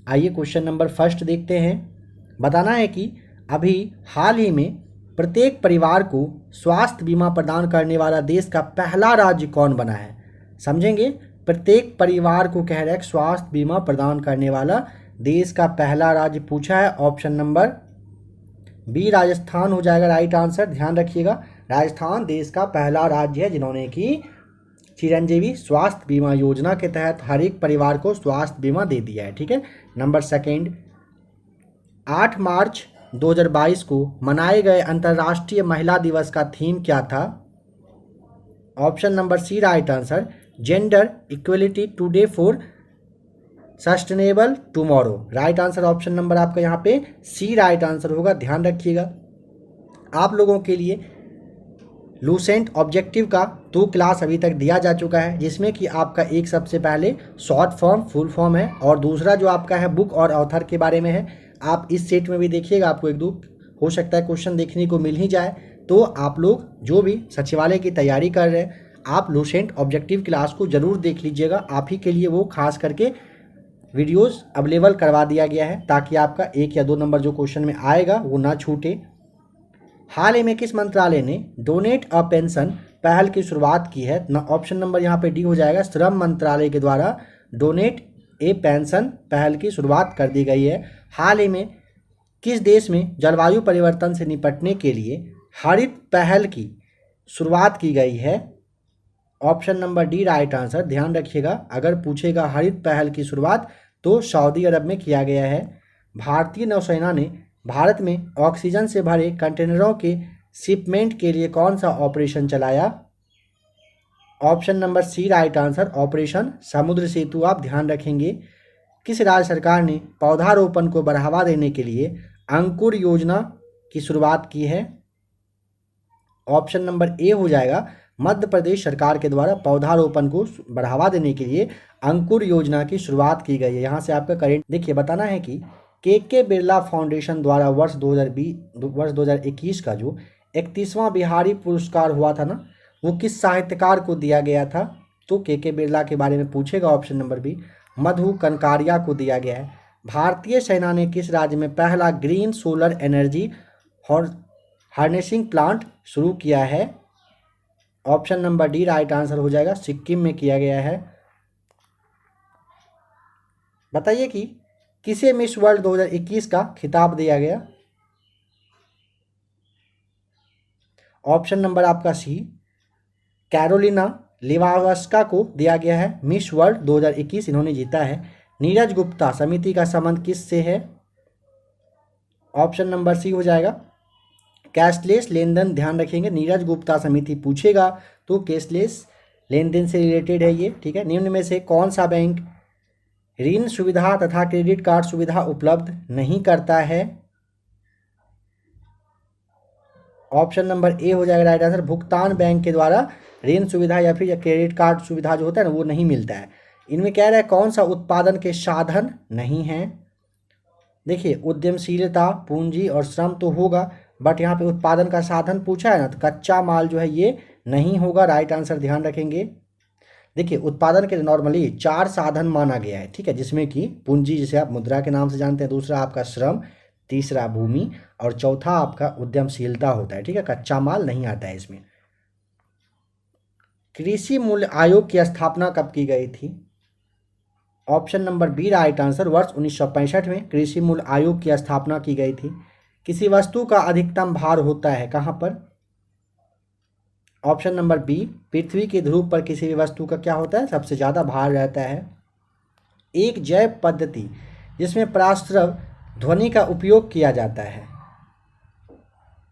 आइए question number first देखते हैं। बताना है कि अभी हाल ही में प्रत्येक परिवार को स्वास्थ्य बीमा प्रदान करने वाला देश का पहला राज्य कौन बना है। समझेंगे, प्रत्येक परिवार को कह रहा है स्वास्थ्य बीमा प्रदान करने वाला देश का पहला राज्य पूछा है। ऑप्शन नंबर बी राजस्थान हो जाएगा राइट आंसर। ध्यान रखिएगा, राजस्थान देश का पहला राज्य है जिन्होंने कि चिरंजीवी स्वास्थ्य बीमा योजना के तहत हर एक परिवार को स्वास्थ्य बीमा दे दिया है। ठीक है। नंबर सेकंड, 8 मार्च 2022 को मनाए गए अंतर्राष्ट्रीय महिला दिवस का थीम क्या था। Option number C right answer, gender equality today for sustainable tomorrow. Right answer option number आपका यहाँ पे सी राइट आंसर होगा। ध्यान रखिएगा, आप लोगों के लिए लूसेंट ऑब्जेक्टिव का 2 क्लास अभी तक दिया जा चुका है, जिसमें कि आपका एक सबसे पहले शॉर्ट फॉर्म फुल फॉर्म है और दूसरा जो आपका है बुक और ऑथर के बारे में है। आप इस सेट में भी देखिएगा, आपको एक दो हो सकता है क्वेश्चन देखने को मिल ही जाए। तो आप लोग जो भी सचिवालय की तैयारी कर रहे हैं, आप लूसेंट ऑब्जेक्टिव क्लास को ज़रूर देख लीजिएगा। आप ही के लिए वो खास करके वीडियोस अवेलेबल करवा दिया गया है ताकि आपका 1 या 2 नंबर जो क्वेश्चन में आएगा वो ना छूटे। हाल ही में किस मंत्रालय ने डोनेट अ पेंशन पहल की शुरुआत की है। ऑप्शन नंबर यहाँ पे डी हो जाएगा, श्रम मंत्रालय के द्वारा डोनेट ए पेंशन पहल की शुरुआत कर दी गई है। हाल ही में किस देश में जलवायु परिवर्तन से निपटने के लिए हरित पहल की शुरुआत की गई है। Option number D right answer. ध्यान रखिएगा, अगर पूछेगा हरित पहल की शुरुआत तो सऊदी अरब में किया गया है। भारतीय नौसेना ने भारत में ऑक्सीजन से भरे कंटेनरों के शिपमेंट के लिए कौन सा ऑपरेशन चलाया। Option number C right answer, operation Samudra Setu. आप ध्यान रखेंगे, किस राज्य सरकार ने पौधारोपण को बढ़ावा देने के लिए अंकुर योजना की शुरुआत की है। ऑप्शन नंबर ए हो जाएगा, मध्य प्रदेश सरकार के द्वारा पौधारोपण को बढ़ावा देने के लिए अंकुर योजना की शुरुआत की गई है। यहाँ से आपका करेंट देखिए, बताना है कि के बिरला फाउंडेशन द्वारा वर्ष 2021 का जो 31वां बिहारी पुरस्कार हुआ था ना, वो किस साहित्यकार को दिया गया था। तो के बिरला के बारे में पूछेगा। ऑप्शन नंबर बी मधु कनकारिया को दिया गया है। भारतीय सेना ने किस राज्य में पहला green solar energy harnessing plant शुरू किया है। Option number D right answer हो जाएगा, सिक्किम में किया गया है। बताइए कि किसे मिस वर्ल्ड 2021 का खिताब दिया गया। ऑप्शन नंबर आपका सी कैरोलिना लिवावस्का को दिया गया है। मिस वर्ल्ड 2021 इन्होंने जीता है। नीरज गुप्ता समिति का संबंध किससे है। ऑप्शन नंबर सी हो जाएगा, कैशलेस लेन देन। ध्यान रखेंगे, नीरज गुप्ता समिति पूछेगा तो कैशलेस लेन देन से रिलेटेड है ये। ठीक है। निम्न में से कौन सा बैंक ऋण सुविधा तथा क्रेडिट कार्ड सुविधा उपलब्ध नहीं करता है। ऑप्शन नंबर ए हो जाएगा राइट आंसर, भुगतान बैंक के द्वारा ऋण सुविधा या फिर क्रेडिट कार्ड सुविधा जो होता है ना वो नहीं मिलता है। इनमें कह रहा है कौन सा उत्पादन के साधन नहीं है। देखिए, उद्यमशीलता पूंजी और श्रम तो होगा, बट यहाँ पे उत्पादन का साधन पूछा है ना, तो कच्चा माल जो है ये नहीं होगा। राइट आंसर ध्यान रखेंगे। देखिए, उत्पादन के नॉर्मली 4 साधन माना गया है। ठीक है, जिसमें कि पूंजी जिसे आप मुद्रा के नाम से जानते हैं, दूसरा आपका श्रम, तीसरा भूमि और चौथा आपका उद्यमशीलता होता है। ठीक है, कच्चा माल नहीं आता है इसमें। कृषि मूल्य आयोग की स्थापना कब की गई थी। Option number B right answer, वर्ष 1965 में कृषि मूल्य आयोग की स्थापना की गई थी। किसी वस्तु का अधिकतम भार होता है कहाँ पर। ऑप्शन नंबर बी पृथ्वी के ध्रुव पर किसी भी वस्तु का क्या होता है, सबसे ज़्यादा भार रहता है। एक जैव पद्धति जिसमें पराश्रव ध्वनि का उपयोग किया जाता है।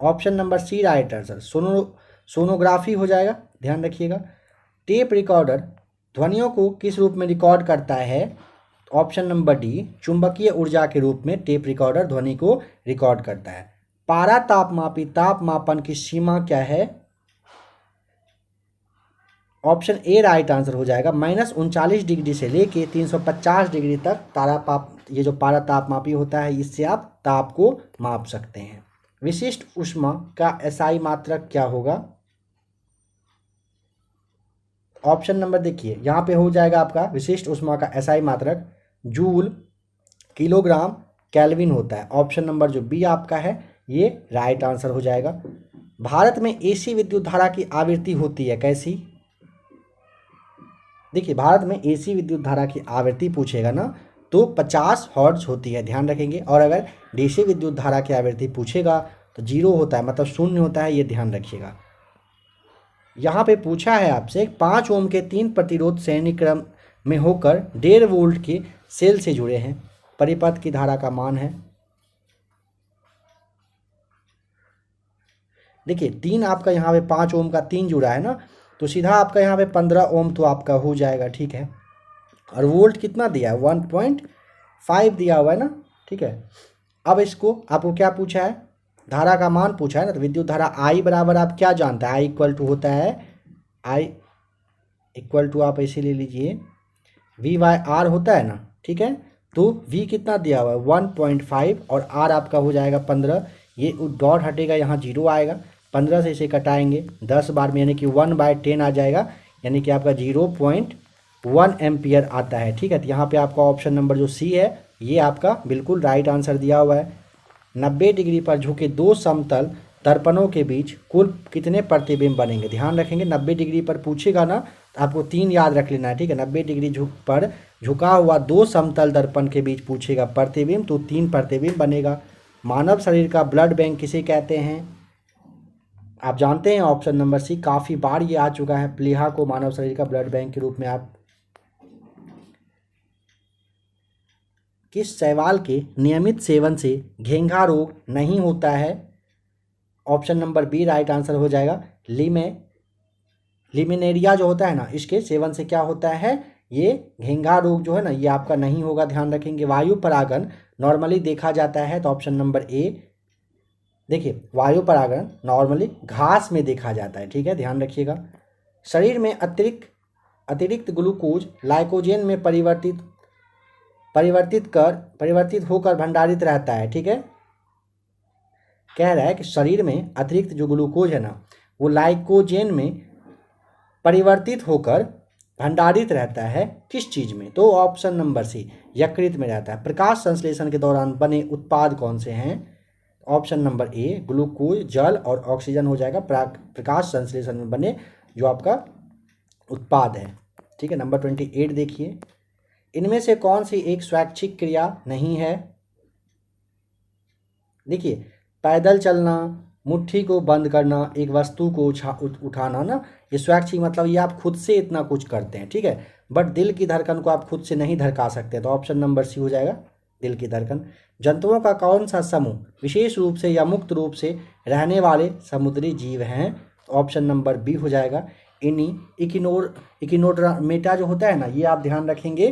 Option number C right answer, sonography हो जाएगा। ध्यान रखिएगा। टेप रिकॉर्डर ध्वनियों को किस रूप में रिकॉर्ड करता है। ऑप्शन नंबर डी चुंबकीय ऊर्जा के रूप में टेप रिकॉर्डर ध्वनि को रिकॉर्ड करता है। पारा तापमापी तापमापन की सीमा क्या है। ऑप्शन ए राइट आंसर हो जाएगा, -39 डिग्री से लेके 350 डिग्री तक ये जो पारा तापमापी होता है, इससे आप ताप को माप सकते हैं। विशिष्ट ऊष्मा का एसआई मात्रक क्या होगा। ऑप्शन नंबर देखिए, यहाँ पे हो जाएगा आपका विशिष्ट ऊष्मा का एसआई मात्रक जूल, किलोग्राम केल्विन होता है। ऑप्शन नंबर जो बी आपका है ये राइट आंसर हो जाएगा। भारत में एसी विद्युत धारा की आवृत्ति होती है कैसी? देखिए भारत में एसी विद्युत धारा की आवृत्ति पूछेगा ना तो 50 हर्ट्ज होती है, ध्यान रखेंगे। और अगर डीसी विद्युत धारा की आवृत्ति पूछेगा तो 0 होता है, मतलब शून्य होता है, ये ध्यान रखिएगा। यहाँ पे पूछा है आपसे 5 ओम के 3 प्रतिरोध श्रेणी क्रम में होकर 1.5 वोल्ट के सेल से जुड़े हैं, परिपथ की धारा का मान है। देखिए 3 आपका यहाँ पे 5 ओम का 3 जुड़ा है ना, तो सीधा आपका यहाँ पे 15 ओम तो आपका हो जाएगा, ठीक है। और वोल्ट कितना दिया है? 1.5 दिया हुआ है ना, ठीक है। अब इसको आपको क्या पूछा है? धारा का मान पूछा है ना, तो विद्युत धारा I बराबर आप क्या जानते हैं? I इक्वल टू होता है, I इक्वल टू आप ऐसे ले लीजिए V/R होता है ना, ठीक है। तो V कितना दिया हुआ है? 1.5 और R आपका हो जाएगा 15। ये डॉट हटेगा, यहाँ 0 आएगा, 15 से इसे कटाएंगे 10 बार में, यानी कि 1/10 आ जाएगा, यानी कि आपका 0.1 एम्पियर आता है, ठीक है। तो यहाँ पे आपका ऑप्शन नंबर जो सी है ये आपका बिल्कुल राइट आंसर दिया हुआ है। 90 डिग्री पर झुके 2 समतल दर्पणों के बीच कुल कितने प्रतिबिंब बनेंगे? ध्यान रखेंगे 90 डिग्री पर पूछेगा ना तो आपको 3 याद रख लेना है, ठीक है। 90 डिग्री पर झुका हुआ 2 समतल दर्पण के बीच पूछेगा प्रतिबिंब, तो 3 प्रतिबिंब बनेगा। मानव शरीर का ब्लड बैंक किसे कहते हैं? आप जानते हैं ऑप्शन नंबर सी, काफ़ी बार ये आ चुका है, प्लीहा को मानव शरीर का ब्लड बैंक के रूप में। आप किस शैवाल के नियमित सेवन से घेंघा रोग नहीं होता है? Option number B right answer हो जाएगा। लिमिनेरिया जो होता है ना, इसके सेवन से क्या होता है? ये घेंघा रोग जो है ना ये आपका नहीं होगा, ध्यान रखेंगे। वायु परागन नॉर्मली देखा जाता है, तो ऑप्शन नंबर ए। देखिए वायु परागन नॉर्मली घास में देखा जाता है, ठीक है, ध्यान रखिएगा। शरीर में अतिरिक्त ग्लूकोज लाइकोजेन में परिवर्तित होकर भंडारित रहता है, ठीक है। कह रहा है कि शरीर में अतिरिक्त जो ग्लूकोज है ना वो लाइकोजेन में परिवर्तित होकर भंडारित रहता है, किस चीज़ में? तो ऑप्शन नंबर सी यकृत में रहता है। प्रकाश संश्लेषण के दौरान बने उत्पाद कौन से हैं? ऑप्शन नंबर ए ग्लूकोज, जल और ऑक्सीजन हो जाएगा प्रकाश संश्लेषण में बने जो आपका उत्पाद है, ठीक है। नंबर 28 देखिए, इनमें से कौन सी एक स्वैच्छिक क्रिया नहीं है? देखिए पैदल चलना, मुट्ठी को बंद करना, एक वस्तु को उठाना ना, ये स्वैच्छिक मतलब ये आप खुद से इतना कुछ करते हैं, ठीक है। बट दिल की धड़कन को आप खुद से नहीं धड़का सकते, तो ऑप्शन नंबर सी हो जाएगा दिल की धड़कन। जंतुओं का कौन सा समूह विशेष रूप से या मुक्त रूप से रहने वाले समुद्री जीव हैं? ऑप्शन नंबर बी हो जाएगा इकिनोडर्मेटा जो होता है ना, ये आप ध्यान रखेंगे,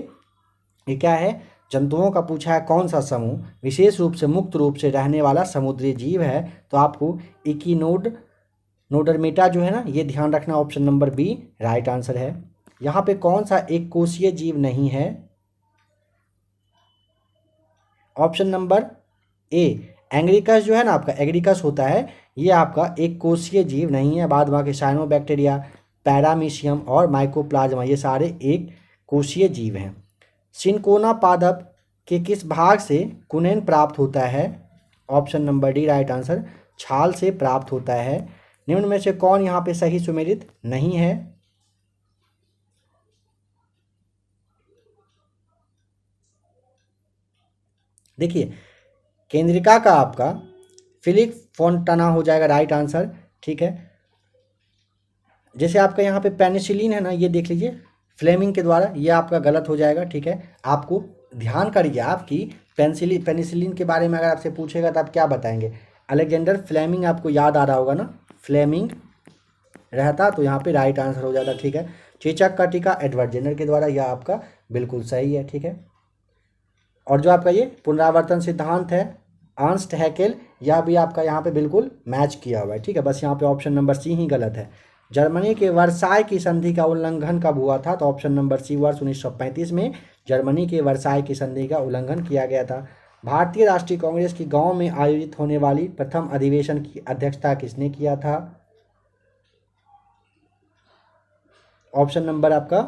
ये क्या है? जंतुओं का पूछा है कौन सा समूह विशेष रूप से मुक्त रूप से रहने वाला समुद्री जीव है, तो आपको इकिनोडर्मेटा जो है ना ये ध्यान रखना, option number B right answer है। यहाँ पे कौन सा एक कोशीय जीव नहीं है? ऑप्शन नंबर ए एंग्रिकस जो है ना आपका, एग्रिकस होता है, ये आपका एक कोशीय जीव नहीं है। बाद बाकी साइनोबैक्टीरिया, पैरामीशियम और माइकोप्लाज्मा ये सारे एक कोशीय जीव हैं। सिनकोना पादप के किस भाग से कुनेन प्राप्त होता है? Option number D right answer, छाल से प्राप्त होता है। निम्न में से कौन यहाँ पे सही सुमेलित नहीं है? देखिए केंद्रिका का आपका फिलिक फोंटाना हो जाएगा राइट आंसर, ठीक है। जैसे आपका यहाँ पे पेनिसिलिन है ना, ये देख लीजिए फ्लेमिंग के द्वारा, ये आपका गलत हो जाएगा, ठीक है। आपको ध्यान करिए आपकी पेनिसिलिन के बारे में अगर आपसे पूछेगा तो आप क्या बताएंगे? अलेक्जेंडर फ्लेमिंग आपको याद आ रहा होगा ना, फ्लेमिंग रहता तो यहाँ पे राइट आंसर हो जाता, ठीक है। चेचक का टीका एडवर्ड जेनर के द्वारा, यह आपका बिल्कुल सही है, ठीक है। और जो आपका ये पुनरावर्तन सिद्धांत है अर्नस्ट हैकेल, यह भी आपका यहाँ पे बिल्कुल मैच किया हुआ है, ठीक है। बस यहाँ पे ऑप्शन नंबर सी ही गलत है। जर्मनी के वर्साय की संधि का उल्लंघन कब हुआ था? तो ऑप्शन नंबर सी वर्ष 1935 में जर्मनी के वर्साय की संधि का उल्लंघन किया गया था। भारतीय राष्ट्रीय कांग्रेस की गांव में आयोजित होने वाली प्रथम अधिवेशन की अध्यक्षता किसने किया था? ऑप्शन नंबर आपका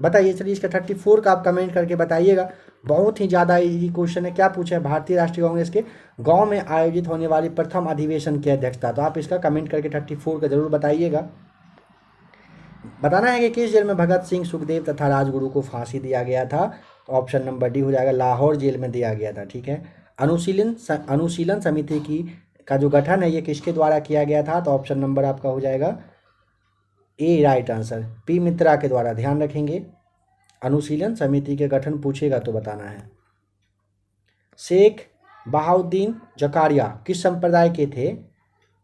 बताइए। चलिए इसका 34 का आप कमेंट करके बताइएगा। बहुत ही ज़्यादा इजी क्वेश्चन है। क्या पूछा है? भारतीय राष्ट्रीय कांग्रेस के गांव में आयोजित होने वाली प्रथम अधिवेशन की अध्यक्षता। तो आप इसका कमेंट करके 34 का जरूर बताइएगा। बताना है कि किस जेल में भगत सिंह, सुखदेव तथा राजगुरु को फांसी दिया गया था। तो ऑप्शन नंबर डी हो जाएगा, लाहौर जेल में दिया गया था। ठीक है। अनुशीलन समिति की का जो गठन है ये किसके द्वारा किया गया था। तो ऑप्शन नंबर आपका हो जाएगा ए, राइट आंसर, पी मित्रा के द्वारा। ध्यान रखेंगे, अनुशीलन समिति के गठन पूछेगा तो बताना है। शेख बहाउद्दीन जकारिया किस संप्रदाय के थे।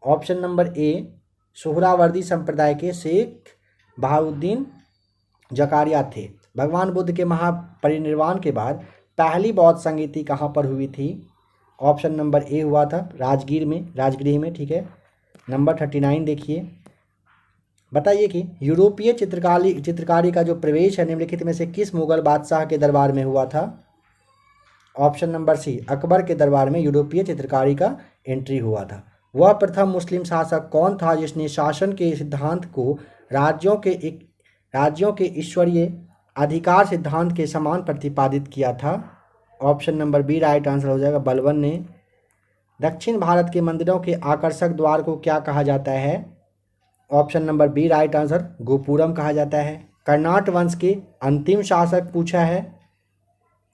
ऑप्शन नंबर ए, सोहरावर्दी संप्रदाय के शेख बहाउद्दीन जकारिया थे। भगवान बुद्ध के महापरिनिर्वाण के बाद पहली बौद्ध संगीति कहाँ पर हुई थी। ऑप्शन नंबर ए हुआ था राजगृह में। ठीक है। नंबर 39 देखिए। बताइए कि यूरोपीय चित्रकारी का जो प्रवेश है निम्नलिखित में से किस मुगल बादशाह के दरबार में हुआ था। ऑप्शन नंबर सी, अकबर के दरबार में यूरोपीय चित्रकारी का एंट्री हुआ था। वह प्रथम मुस्लिम शासक कौन था जिसने शासन के सिद्धांत को राज्यों के ईश्वरीय अधिकार सिद्धांत के समान प्रतिपादित किया था। Option number B right answer हो जाएगा, बलबन ने। दक्षिण भारत के मंदिरों के आकर्षक द्वार को क्या कहा जाता है। Option number B right answer, gopuram कहा जाता है। कर्नाट वंश के अंतिम शासक पूछा है।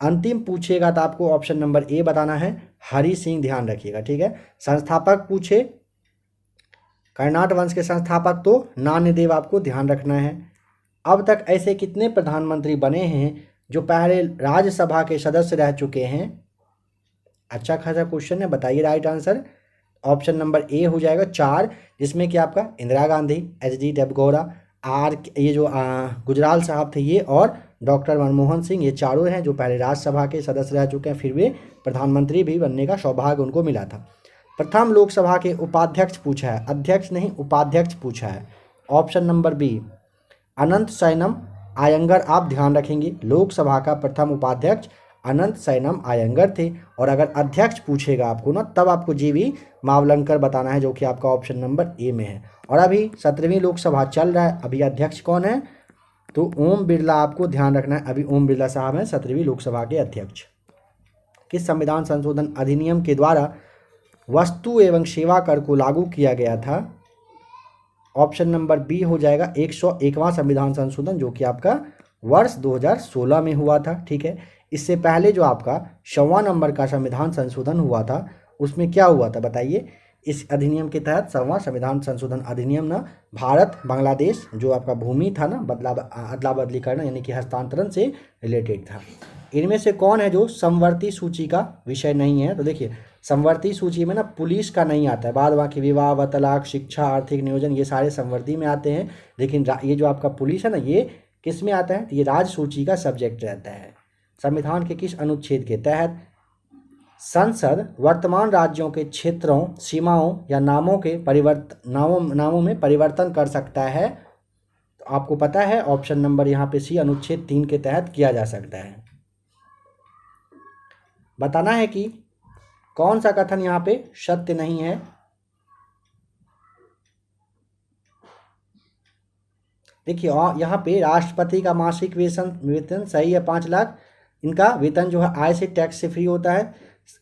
अंतिम पूछेगा तो आपको ऑप्शन नंबर ए बताना है, हरि सिंह। ध्यान रखिएगा। ठीक है। संस्थापक पूछे कर्नाट वंश के संस्थापक तो नान्यदेव, आपको ध्यान रखना है। अब तक ऐसे कितने प्रधानमंत्री बने हैं जो पहले राज्यसभा के सदस्य रह चुके हैं। अच्छा खासा क्वेश्चन है, बताइए राइट आंसर। ऑप्शन नंबर ए हो जाएगा 4, जिसमें कि आपका इंदिरा गांधी, एच.डी. देवगौड़ा, ये जो गुजराल साहब थे ये, और डॉक्टर मनमोहन सिंह, ये चारों हैं जो पहले राज्यसभा के सदस्य रह चुके हैं, फिर वे प्रधानमंत्री भी बनने का सौभाग्य उनको मिला था। प्रथम लोकसभा के उपाध्यक्ष पूछा है, अध्यक्ष नहीं उपाध्यक्ष पूछा है। ऑप्शन नंबर बी अनंत सैनम आयंगर। आप ध्यान रखेंगे, लोकसभा का प्रथम उपाध्यक्ष अनंत सैनम आयंगर थे। और अगर अध्यक्ष पूछेगा आपको ना, तब आपको जीवी मावलंकर बताना है, जो कि आपका ऑप्शन नंबर ए में है। और अभी 17वीं लोकसभा चल रहा है, अभी अध्यक्ष कौन है तो ओम बिरला, आपको ध्यान रखना है। अभी ओम बिरला साहब हैं 17वीं लोकसभा के अध्यक्ष। किस संविधान संशोधन अधिनियम के द्वारा वस्तु एवं सेवा कर को लागू किया गया था। ऑप्शन नंबर बी हो जाएगा 101वां संविधान संशोधन, जो कि आपका वर्ष 2016 में हुआ था। ठीक है। इससे पहले जो आपका 100वां नंबर का संविधान संशोधन हुआ था, उसमें क्या हुआ था बताइए। इस अधिनियम के तहत 100वां संविधान संशोधन अधिनियम ना भारत बांग्लादेश जो आपका भूमि था ना अदला बदली करना यानी कि हस्तांतरण से रिलेटेड था। इनमें से कौन है जो समवर्ती सूची का विषय नहीं है। तो देखिए समवर्ती सूची में ना पुलिस का नहीं आता है, बाद बाकी विवाह व तलाक, शिक्षा, आर्थिक नियोजन, ये सारे समवर्ती में आते हैं। लेकिन ये जो आपका पुलिस है ना, ये किस में आता है, तो ये राज्य सूची का सब्जेक्ट रहता है। संविधान के किस अनुच्छेद के तहत संसद वर्तमान राज्यों के क्षेत्रों, सीमाओं या नामों में परिवर्तन कर सकता है। तो आपको पता है ऑप्शन नंबर यहाँ पे सी, अनुच्छेद 3 के तहत किया जा सकता है। बताना है कि कौन सा कथन यहाँ पे सत्य नहीं है। देखिए यहाँ पे राष्ट्रपति का मासिक वेतन सही है 5 लाख। इनका वेतन जो है आय से टैक्स से फ्री होता है।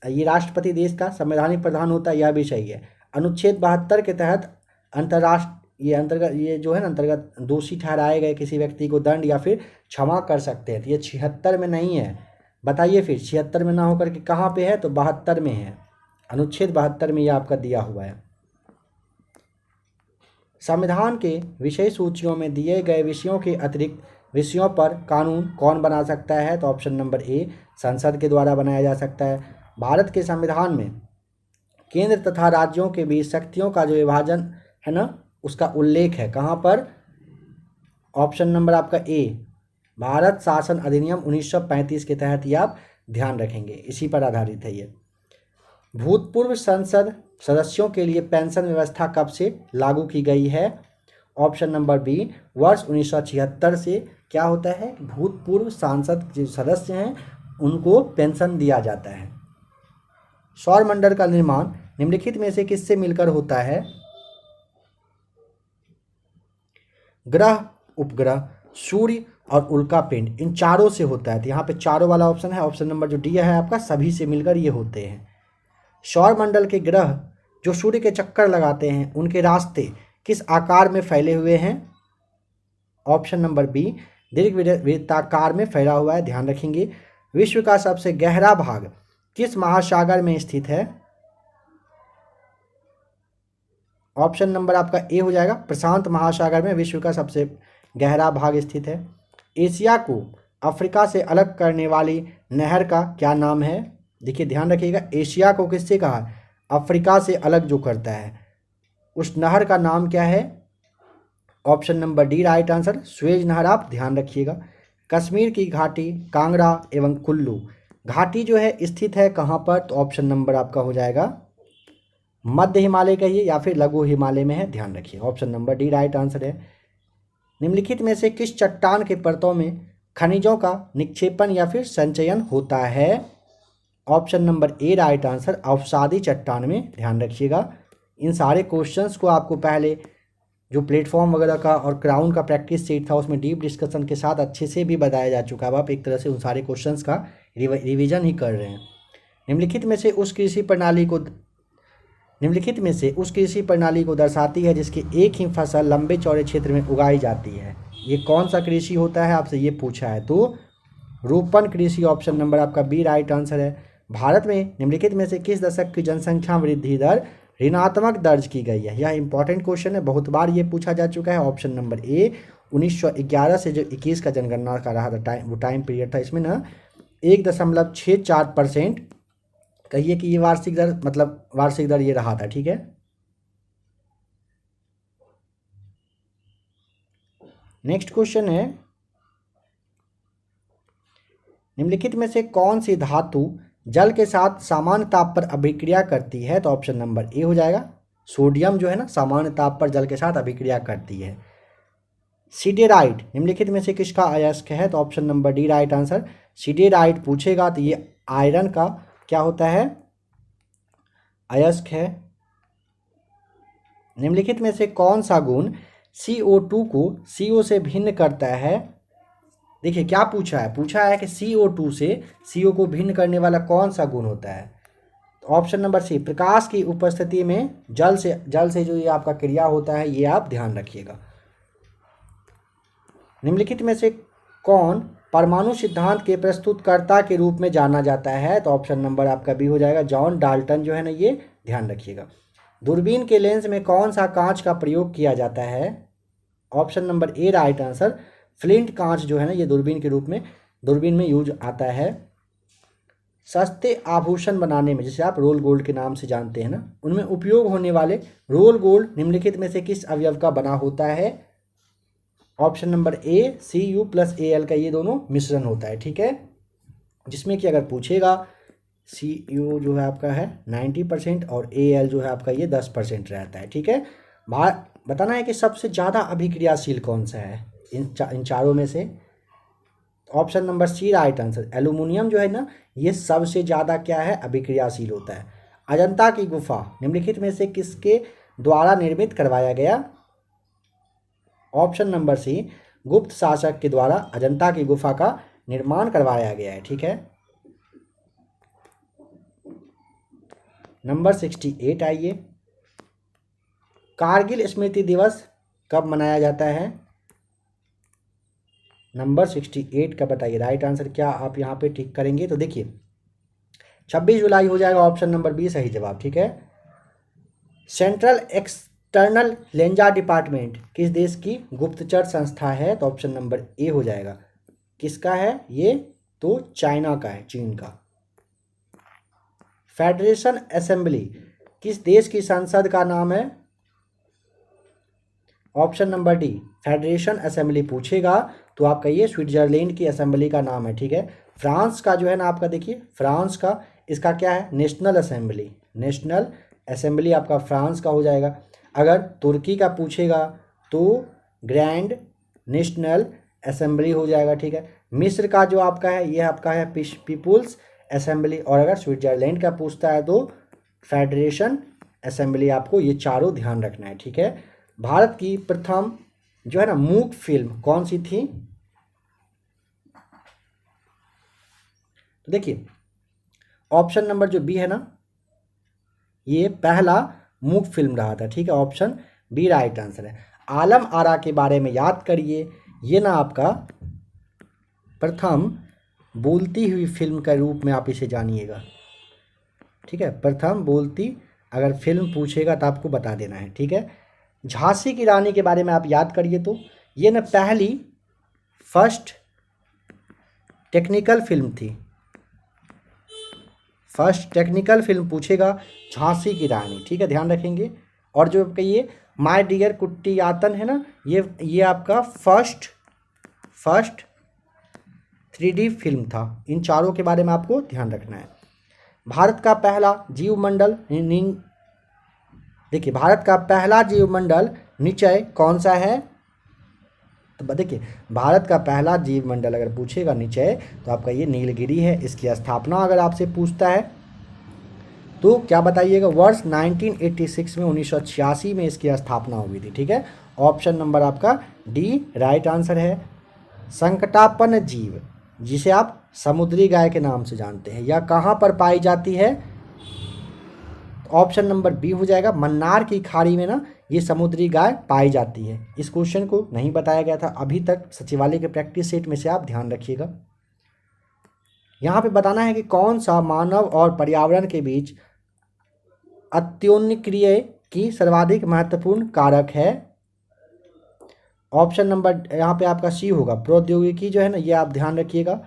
ये राष्ट्रपति देश का संवैधानिक प्रधान होता है, यह भी सही है। अनुच्छेद 72 के तहत ये जो है ना अंतर्गत दोषी ठहराए गए किसी व्यक्ति को दंड या फिर क्षमा कर सकते हैं। तो ये 76 में नहीं है। बताइए फिर 76 में ना होकर के कहाँ पे है, तो 72 में है। अनुच्छेद 72 में ये आपका दिया हुआ है। संविधान के विषय सूचियों में दिए गए विषयों के अतिरिक्त विषयों पर कानून कौन बना सकता है। तो ऑप्शन नंबर ए, संसद के द्वारा बनाया जा सकता है। भारत के संविधान में केंद्र तथा राज्यों के बीच शक्तियों का जो विभाजन है ना, उसका उल्लेख है कहाँ पर। ऑप्शन नंबर आपका ए, भारत शासन अधिनियम 1935 के तहत ये आप ध्यान रखेंगे, इसी पर आधारित है ये। भूतपूर्व संसद सदस्यों के लिए पेंशन व्यवस्था कब से लागू की गई है। ऑप्शन नंबर बी, वर्ष 1976 से क्या होता है, भूतपूर्व सांसद जो सदस्य हैं उनको पेंशन दिया जाता है। सौर मंडल का निर्माण निम्नलिखित में से किससे मिलकर होता है। ग्रह, उपग्रह, सूर्य और उल्का पिंड, इन चारों से होता है। तो यहाँ पे चारों वाला ऑप्शन है, ऑप्शन नंबर जो डी है आपका, सभी से मिलकर ये होते हैं। सौरमंडल के ग्रह जो सूर्य के चक्कर लगाते हैं उनके रास्ते किस आकार में फैले हुए हैं? ऑप्शन नंबर बी, दीर्घवृत्ताकार में फैला हुआ है, ध्यान रखेंगे। विश्व का सबसे गहरा भाग किस महासागर में स्थित है? ऑप्शन नंबर आपका ए हो जाएगा, प्रशांत महासागर में विश्व का सबसे गहरा भाग स्थित है। एशिया को अफ्रीका से अलग करने वाली नहर का क्या नाम है? देखिए ध्यान रखिएगा, एशिया को किससे कहा? अफ्रीका से अलग जो करता है, उस नहर का नाम क्या है? Option number D right answer, Suez नहर, आप ध्यान रखिएगा। कश्मीर की घाटी, कांगड़ा एवं कुल्लू घाटी जो है स्थित है कहाँ पर? तो ऑप्शन नंबर आपका हो जाएगा मध्य हिमालय कहिए या फिर लघु हिमालय में है, ध्यान रखिए। Option number D right answer है। निम्नलिखित में से किस चट्टान के परतों में खनिजों का निक्षेपण या फिर संचयन होता है? Option number A right answer, अवसादी चट्टान में, ध्यान रखिएगा। इन सारे क्वेश्चंस को आपको पहले जो प्लेटफॉर्म वगैरह का और क्राउन का प्रैक्टिस सेट था उसमें डीप डिस्कशन के साथ अच्छे से भी बताया जा चुका है। अब आप एक तरह से उन सारे क्वेश्चंस का रिवीजन ही कर रहे हैं। निम्नलिखित में से उस कृषि प्रणाली को दर्शाती है जिसकी एक ही फसल लंबे चौड़े क्षेत्र में उगाई जाती है। ये कौन सा कृषि होता है, आपसे ये पूछा है, तो रोपण कृषि, ऑप्शन नंबर आपका बी राइट आंसर है। भारत में निम्नलिखित में से किस दशक की जनसंख्या वृद्धि दर ऋणात्मक दर्ज की गई है? यह इंपॉर्टेंट क्वेश्चन है, बहुत बार ये पूछा जा चुका है। ऑप्शन नंबर ए, 1911 से जो 21 का जनगणना का रहा था वो टाइम पीरियड था, इसमें ना 1.64% कहिए कि ये वार्षिक दर, मतलब वार्षिक दर ये रहा था, ठीक है। नेक्स्ट क्वेश्चन है, निम्नलिखित में से कौन सी धातु जल के साथ सामान्य ताप पर अभिक्रिया करती है? तो ऑप्शन नंबर ए हो जाएगा, सोडियम जो है ना सामान्य ताप पर जल के साथ अभिक्रिया करती है। सिडेराइट निम्नलिखित में से किसका अयस्क है? तो option number D right answer, siderite पूछेगा तो ये आयरन का क्या होता है? अयस्क है। निम्नलिखित में से कौन सा गुण CO2 को CO से भिन्न करता है? देखिए क्या पूछा है कि CO2 से CO को भिन्न करने वाला कौन सा गुण होता है? तो ऑप्शन नंबर सी, प्रकाश की उपस्थिति में जल से जो ये आपका क्रिया होता है, ये आप ध्यान रखिएगा। निम्नलिखित में से कौन परमाणु सिद्धांत के प्रस्तुतकर्ता के रूप में जाना जाता है? तो ऑप्शन नंबर आपका बी हो जाएगा, जॉन डाल्टन जो है ना, ये ध्यान रखिएगा। दूरबीन के लेंस में कौन सा कांच का प्रयोग किया जाता है? Option number A right answer, flint कांच जो है ना, ये दूरबीन में यूज आता है। सस्ते आभूषण बनाने में, जिसे आप रोल गोल्ड के नाम से जानते हैं ना, उनमें उपयोग होने वाले रोल गोल्ड निम्नलिखित में से किस अवयव का बना होता है? ऑप्शन नंबर ए, Cu + Al का ये दोनों मिश्रण होता है, ठीक है। जिसमें कि अगर पूछेगा Cu जो है आपका है 90% और Al जो है आपका ये 10% रहता है, ठीक है। बताना है कि सबसे ज़्यादा अभिक्रियाशील कौन सा है इन चारों में से? Option number C right answer, aluminium जो है ना, ये सबसे ज़्यादा क्या है? अभिक्रियाशील होता है। अजंता की गुफा निम्नलिखित में से किसके द्वारा निर्मित करवाया गया? ऑप्शन नंबर सी, गुप्त शासक के द्वारा अजंता की गुफा का निर्माण करवाया गया है, ठीक है। नंबर 68 आइए, कारगिल स्मृति दिवस कब मनाया जाता है? नंबर 68 का बताइए राइट आंसर क्या आप यहाँ पे ठीक करेंगे? तो देखिए 26 जुलाई हो जाएगा, ऑप्शन नंबर बी सही जवाब, ठीक है। सेंट्रल एक्सटर्नल लेंजा डिपार्टमेंट किस देश की गुप्तचर संस्था है? तो ऑप्शन नंबर ए हो जाएगा, किसका है ये? तो चाइना का है, चीन का। फेडरेशन असेंबली किस देश की संसद का नाम है? Option number D, federation assembly पूछेगा तो आप कहिए स्विट्जरलैंड की असेंबली का नाम है, ठीक है। फ्रांस का जो है ना आपका, देखिए फ्रांस का इसका क्या है? नेशनल असेंबली आपका फ्रांस का हो जाएगा। अगर तुर्की का पूछेगा तो ग्रैंड नेशनल असेंबली हो जाएगा, ठीक है। मिस्र का जो आपका है ये आपका है पीपुल्स असेंबली, और अगर स्विट्जरलैंड का पूछता है तो फेडरेशन असेंबली, आपको ये चारों ध्यान रखना है, ठीक है। भारत की प्रथम जो है ना मूक फिल्म कौन सी थी? तो देखिए ऑप्शन नंबर जो बी है ना, ये पहला मूक फिल्म रहा था, ठीक है, ऑप्शन बी राइट आंसर है। आलम आरा के बारे में याद करिए, ये ना आपका प्रथम बोलती हुई फिल्म के रूप में आप इसे जानिएगा, ठीक है, प्रथम बोलती, अगर फिल्म पूछेगा तो आपको बता देना है, ठीक है। झांसी की रानी के बारे में आप याद करिए, तो ये ना पहली फर्स्ट टेक्निकल फिल्म थी, फर्स्ट टेक्निकल फिल्म पूछेगा झांसी की रानी, ठीक है, ध्यान रखेंगे। और जो कहिए माय डियर कुट्टियातन है ना, ये आपका फर्स्ट 3D फिल्म था। इन चारों के बारे में आपको ध्यान रखना है। भारत का पहला जीवमंडल देखिए, भारत का पहला जीवमंडल निश्चय कौन सा है? तो देखिए भारत का पहला जीवमंडल अगर पूछेगा निश्चय, तो आपका ये नीलगिरी है। इसकी स्थापना अगर आपसे पूछता है तो क्या बताइएगा? वर्ष 1986 में 1986 में इसकी स्थापना हुई थी, ठीक है। ऑप्शन नंबर आपका डी राइट आंसर है। संकटापन्न जीव, जिसे आप समुद्री गाय के नाम से जानते हैं, यह कहाँ पर पाई जाती है? ऑप्शन नंबर बी हो जाएगा, मन्नार की खाड़ी में ना ये समुद्री गाय पाई जाती है। इस क्वेश्चन को नहीं बताया गया था अभी तक सचिवालय के प्रैक्टिस सेट में से, आप ध्यान रखिएगा। यहाँ पे बताना है कि कौन सा मानव और पर्यावरण के बीच अत्योन्क्रिय की सर्वाधिक महत्वपूर्ण कारक है। ऑप्शन नंबर यहाँ पे आपका सी होगा, प्रौद्योगिकी जो है ना, ये आप ध्यान रखिएगा।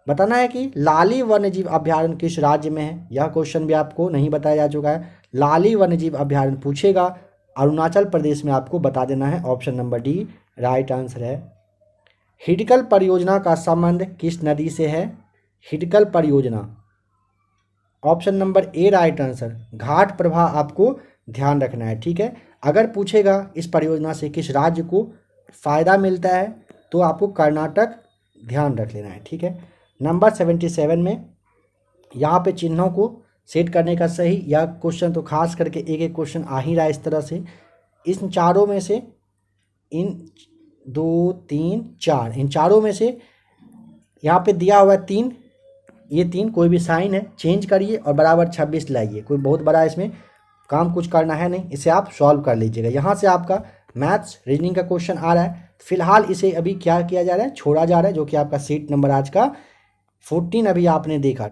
बताना है कि लाली वन्यजीव अभ्यारण्य किस राज्य में है, यह क्वेश्चन भी आपको नहीं बताया जा चुका है। लाली वन्यजीव अभ्यारण्य पूछेगा अरुणाचल प्रदेश में, आपको बता देना है। Option number D right answer है। हिडकल परियोजना का संबंध किस नदी से है? हिडकल परियोजना, option number A right answer. घाट प्रवाह आपको ध्यान रखना है, ठीक है। अगर पूछेगा इस परियोजना से किस राज्य को फ़ायदा मिलता है, तो आपको कर्नाटक ध्यान रख लेना है, ठीक है। नंबर 77 में यहाँ पे चिन्हों को सेट करने का सही, यह क्वेश्चन तो खास करके एक एक क्वेश्चन आ ही रहा है इस तरह से। इन चारों में से, इन 2 3 4, इन चारों में से यहाँ पे दिया हुआ है 3, ये 3 कोई भी साइन है चेंज करिए और बराबर 26 लाइए। कोई बहुत बड़ा इसमें काम कुछ करना है नहीं, इसे आप सॉल्व कर लीजिएगा। यहाँ से आपका मैथ्स रीजनिंग का क्वेश्चन आ रहा है, फिलहाल इसे अभी क्या किया जा रहा है, छोड़ा जा रहा है, जो कि आपका सीट नंबर आज का 14 अभी आपने देखा।